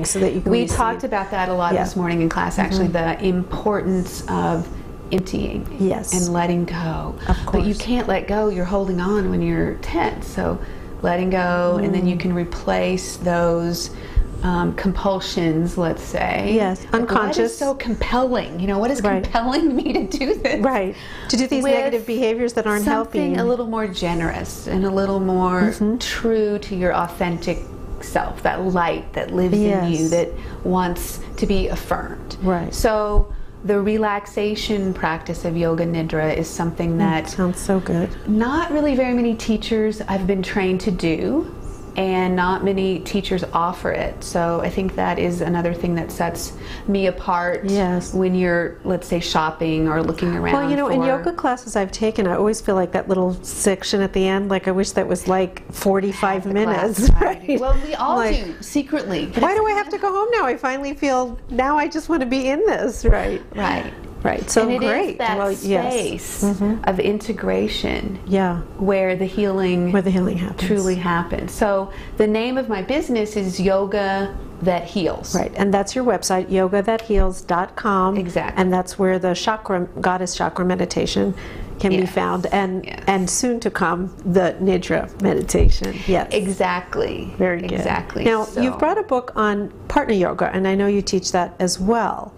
so that you can We receive. talked about that a lot this morning in class, actually, the importance of emptying and letting go. Of course. But you can't let go, you're holding on when you're tense. So letting go, and then you can replace those compulsions, let's say. Yes, unconscious. What is so compelling? You know, what is compelling me to do this? Right. To do these negative behaviors that aren't helping. Something a little more generous and a little more true to your authentic self, that light that lives in you that wants to be affirmed. Right. So the relaxation practice of yoga nidra is something that sounds so good. Not really very many teachers I've been trained to do, and not many teachers offer it. So I think that is another thing that sets me apart when you're, let's say, shopping or looking around. Well, you know, in yoga classes I've taken, I always feel like that little section at the end, like I wish that was like 45 minutes. Class, right? Well, we all do, secretly. Why do I have to go home now? I finally feel, now I just want to be in this. Right. Right. Right, so and it great. is that space of integration where the healing happens. Truly happens. So the name of my business is Yoga That Heals. Right, and that's your website, yogathatheals.com. Exactly. And that's where the goddess chakra meditation can be found, and soon to come, the Nidra meditation. Yes. Exactly. Very good. Exactly. Now, you've brought a book on partner yoga, and I know you teach that as well.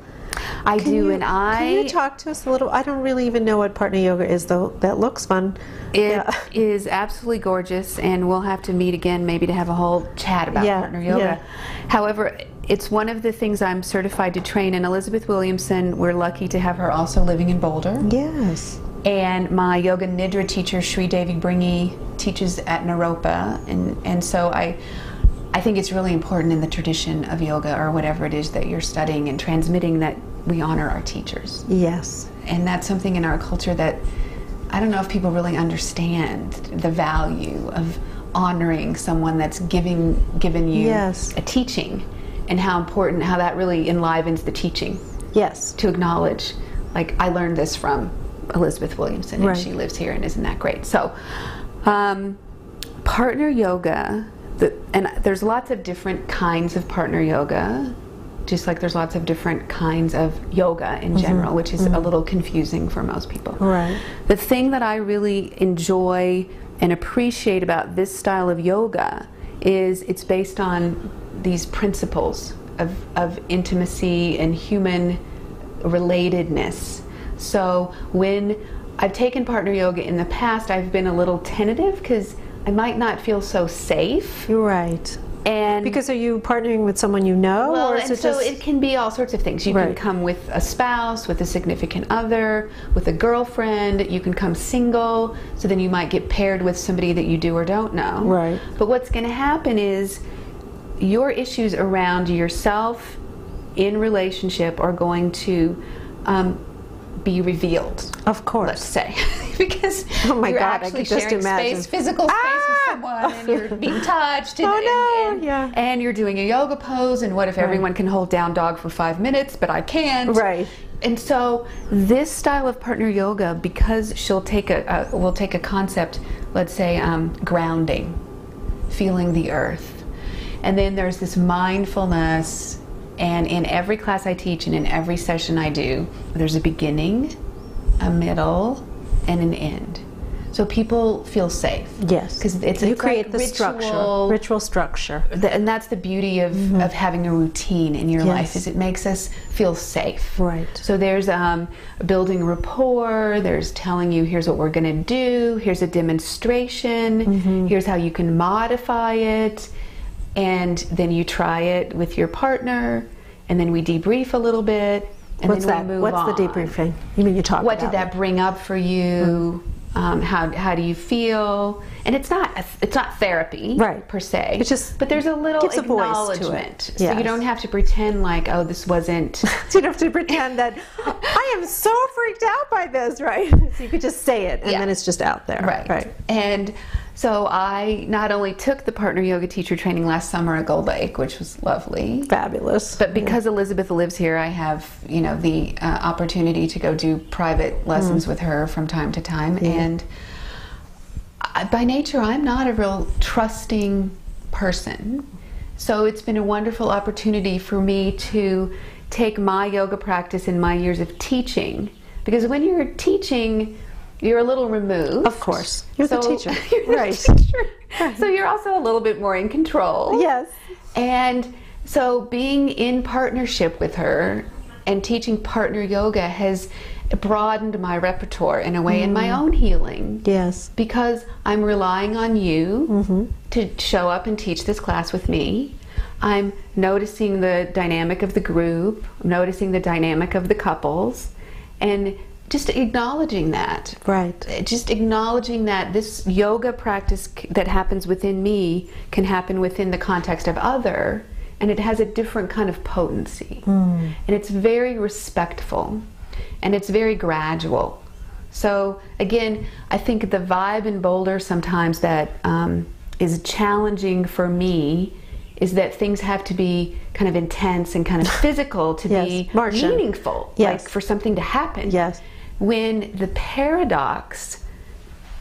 Can you talk to us a little? I don't really even know what partner yoga is, though. That looks fun. It is absolutely gorgeous, and we'll have to meet again maybe to have a whole chat about partner yoga. However, it's one of the things I'm certified to train, and Elizabeth Williamson, we're lucky to have her also living in Boulder. Yes. And my yoga nidra teacher, Sri Devi Bringi, teaches at Naropa, and so I think it's really important in the tradition of yoga, or whatever it is that you're studying and transmitting, that we honor our teachers. Yes. And that's something in our culture that I don't know if people really understand, the value of honoring someone that's given you a teaching, and how important, how that really enlivens the teaching. Yes. To acknowledge, like, I learned this from Elizabeth Williamson, and she lives here, and isn't that great? So, partner yoga, and there's lots of different kinds of partner yoga, just like there's lots of different kinds of yoga in general, which is a little confusing for most people. Right. The thing that I really enjoy and appreciate about this style of yoga is it's based on these principles of intimacy and human relatedness. So when I've taken partner yoga in the past, I've been a little tentative because I might not feel so safe. You're right. And because are you partnering with someone you know? Well, or is and it so just... it can be all sorts of things. You can come with a spouse, with a significant other, with a girlfriend. You can come single, so then you might get paired with somebody that you do or don't know. Right. But what's going to happen is your issues around yourself in relationship are going to be revealed. Of course. Let's say. Because you're actually sharing space, physical space with someone, and you're being touched, and, and you're doing a yoga pose, and what if everyone can hold down dog for 5 minutes, but I can't? Right. And so this style of partner yoga, because we'll take a concept, let's say grounding, feeling the earth, and then there's this mindfulness. And in every class I teach, and in every session I do, there's a beginning, a middle, and an end. So people feel safe. Yes. Because you create like the ritual structure. And that's the beauty of having a routine in your life, is it makes us feel safe. Right. So there's building rapport, there's telling you, here's what we're going to do, here's a demonstration, here's how you can modify it. And then you try it with your partner, and then we debrief a little bit, and then we move on. What's the debriefing? You mean you talk about what did that bring up for you? How do you feel? And it's not therapy, per se. It's just but there's a little acknowledgement, so you don't have to pretend like, oh, this wasn't. So you don't have to pretend that I am so freaked out by this, right? So you could just say it, and then it's just out there, right? And so I not only took the partner yoga teacher training last summer at Gold Lake, which was lovely, fabulous. But because Elizabeth lives here, I have the opportunity to go do private lessons with her from time to time. And by nature, I'm not a real trusting person. So it's been a wonderful opportunity for me to take my yoga practice and my years of teaching, because when you're teaching, you're a little removed. Of course. You're the teacher. You're right. the teacher. So you're also a little bit more in control. Yes. And so being in partnership with her and teaching partner yoga has broadened my repertoire in a way in my own healing. Yes. Because I'm relying on you to show up and teach this class with me. I'm noticing the dynamic of the group, noticing the dynamic of the couples, and just acknowledging that. Right. Just acknowledging that this yoga practice that happens within me can happen within the context of other, and it has a different kind of potency. And it's very respectful, and it's very gradual. So again, I think the vibe in Boulder sometimes that is challenging for me is that things have to be kind of intense and kind of physical to be Martian. meaningful, Yes. like for something to happen. Yes. When the paradox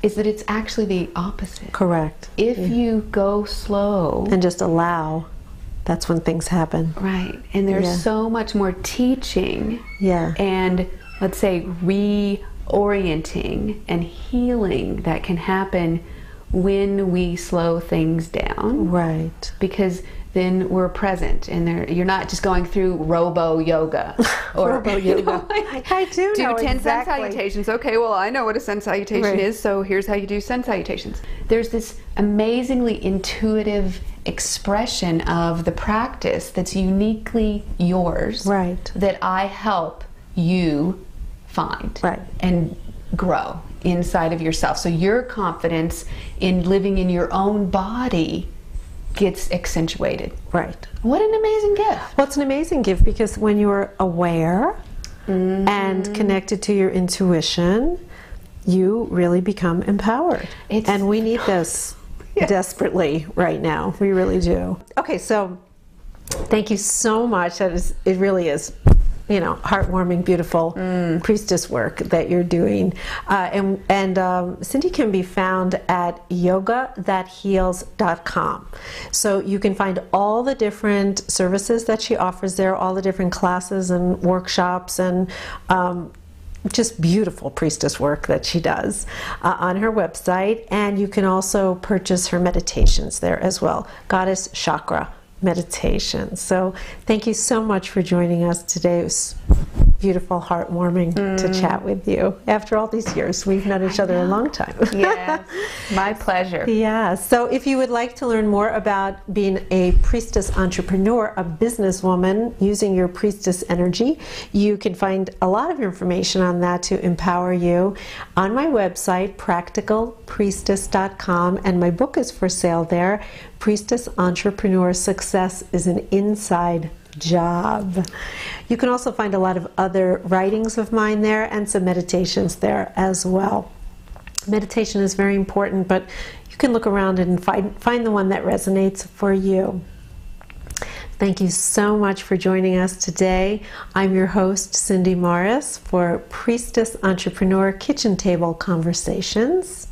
is that it's actually the opposite. Correct. If you go slow And just allow, that's when things happen. right, and there's so much more teaching Yeah. and, let's say, reorienting and healing that can happen when we slow things down. Right. Because then we're present, and you're not just going through robo yoga or Robo yoga. I do know 10 sun exactly. salutations. Okay, well, I know what a sun salutation Right. is, so here's how you do sun salutations. There's this amazingly intuitive expression of the practice that's uniquely yours, Right. that I help you find Right. and grow inside of yourself. So your confidence in living in your own body gets accentuated. Right. What an amazing gift. Well, it's an amazing gift because when you're aware and connected to your intuition, you really become empowered. And we need this desperately right now. We really do. Okay, so thank you so much. It really is, you know, heartwarming, beautiful priestess work that you're doing. And Cindy can be found at yogathatheals.com. So you can find all the different services that she offers there, all the different classes and workshops and just beautiful priestess work that she does on her website. And you can also purchase her meditations there as well, Goddess Chakra meditation. So thank you so much for joining us today. It was beautiful, heartwarming to chat with you. After all these years, we've known each other a long time. Yes, my pleasure. Yeah, so if you would like to learn more about being a priestess entrepreneur, a businesswoman using your priestess energy, you can find a lot of information on that to empower you on my website, practicalpriestess.com, and my book is for sale there. Priestess Entrepreneur Success is an Inside Job. You can also find a lot of other writings of mine there and some meditations there as well. Meditation is very important, but you can look around and find the one that resonates for you. Thank you so much for joining us today. I'm your host, Cindy Morris, for Priestess Entrepreneur Kitchen Table Conversations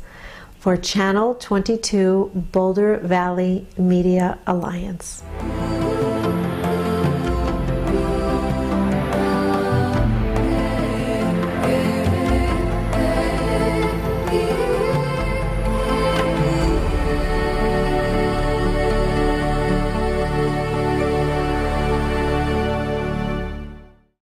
for Channel 22 Boulder Valley Media Alliance.